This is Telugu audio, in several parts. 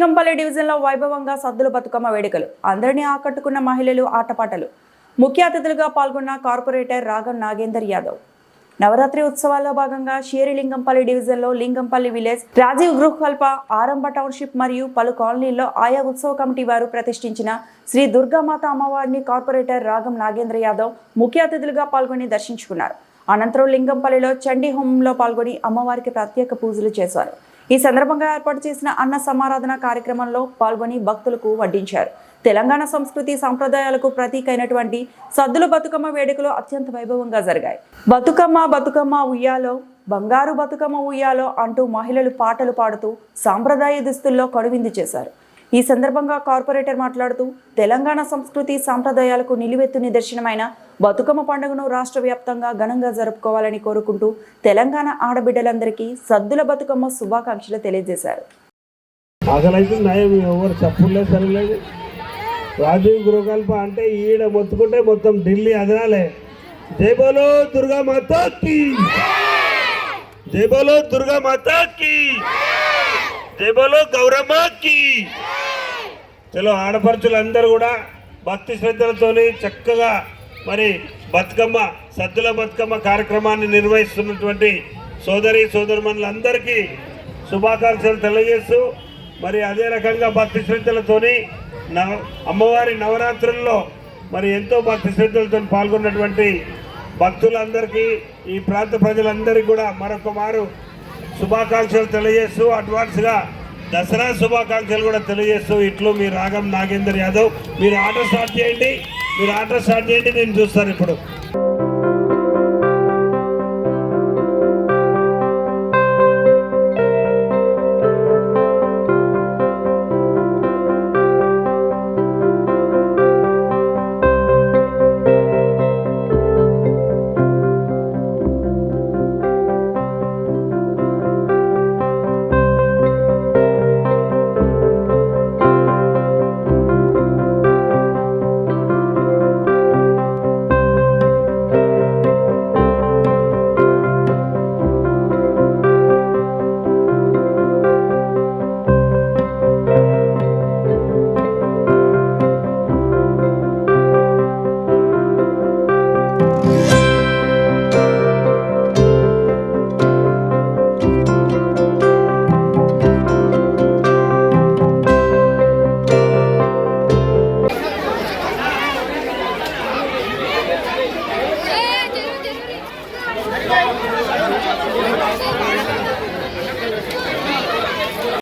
లింగంపల్లి డివిజన్లో వైభవంగా సద్దుల బతుకమ్మ వేడుకలు. అందరినీ ఆకట్టుకున్న మహిళలు, ఆటపాటలు. ముఖ్య అతిథులుగా పాల్గొన్న కార్పొరేటర్ రాగం నాగేందర్ యాదవ్. నవరాత్రి ఉత్సవాల్లో భాగంగా షేరిలింగంపల్లి డివిజన్లో లింగంపల్లి విలేజ్, రాజీవ్ గృహకల్ప, ఆరంభ టౌన్షిప్ మరియు పలు కాలనీల్లో ఆయా ఉత్సవ కమిటీ వారు ప్రతిష్ఠించిన శ్రీ దుర్గామాత అమ్మవారిని కార్పొరేటర్ రాగం నాగేంద్ర యాదవ్ ముఖ్య అతిథులుగా పాల్గొని దర్శించుకున్నారు. అనంతరం లింగంపల్లిలో చండీ హోమంలో పాల్గొని అమ్మవారికి ప్రత్యేక పూజలు చేశారు. ఈ సందర్భంగా ఏర్పాటు చేసిన అన్న సమారాధన కార్యక్రమంలో పాల్గొని భక్తులకు వడ్డించారు. తెలంగాణ సంస్కృతి సంప్రదాయాలకు ప్రతీక అయినటువంటి సద్దుల బతుకమ్మ వేడుకలు అత్యంత వైభవంగా జరిగాయి. బతుకమ్మ బతుకమ్మ ఉయ్యాలో, బంగారు బతుకమ్మ ఉయ్యాలో అంటూ మహిళలు పాటలు పాడుతూ సాంప్రదాయ దుస్తుల్లో కనువిందు చేశారు. ఈ సందర్భంగా కార్పొరేటర్ మాట్లాడుతూ తెలంగాణ సంస్కృతి సాంప్రదాయాలకు నిలువెత్తు నిదర్శనమైన బతుకమ్మ పండుగను రాష్ట్ర వ్యాప్తంగా ఘనంగా జరుపుకోవాలని కోరుకుంటూ తెలంగాణ ఆడబిడ్డలందరికీ సద్దుల బతుకమ్మ శుభాకాంక్షలు తెలియజేశారు. రాజీవ్ గృహకల్ప అంటే ఈడ మొత్తుకుంటే మొత్తం ఢిల్లీ అదనాలే. జై బోలో దుర్గా మాతాకి, జై బోలో దుర్గా మాతాకి, జై బోలో గౌరమ్మకి. చలో ఆడపడుచులందరూ కూడా భక్తి శ్రద్ధలతోని చక్కగా మరి బతుకమ్మ సద్దుల బతుకమ్మ కార్యక్రమాన్ని నిర్వహిస్తున్నటువంటి సోదరి సోదరుమణులందరికీ శుభాకాంక్షలు తెలియజేస్తూ మరి అదే రకంగా భక్తి శ్రద్ధలతోని అమ్మవారి నవరాత్రుల్లో మరి ఎంతో భక్తి శ్రద్ధలతో పాల్గొన్నటువంటి భక్తులందరికీ ఈ ప్రాంత ప్రజలందరికీ కూడా మరొక మారు శుభాకాంక్షలు తెలియజేస్తూ అడ్వాన్స్గా దసరా శుభాకాంక్షలు కూడా తెలియజేస్తూ ఇట్లు మీ రాగం నాగేందర్ యాదవ్. మీరు ఆర్డర్ స్టార్ట్ చేయండి, నేను చూస్తాను ఇప్పుడు.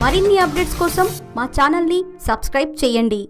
మరిన్ని అప్డేట్స్ కోసం మా ఛానల్ని సబ్స్క్రైబ్ చేయండి.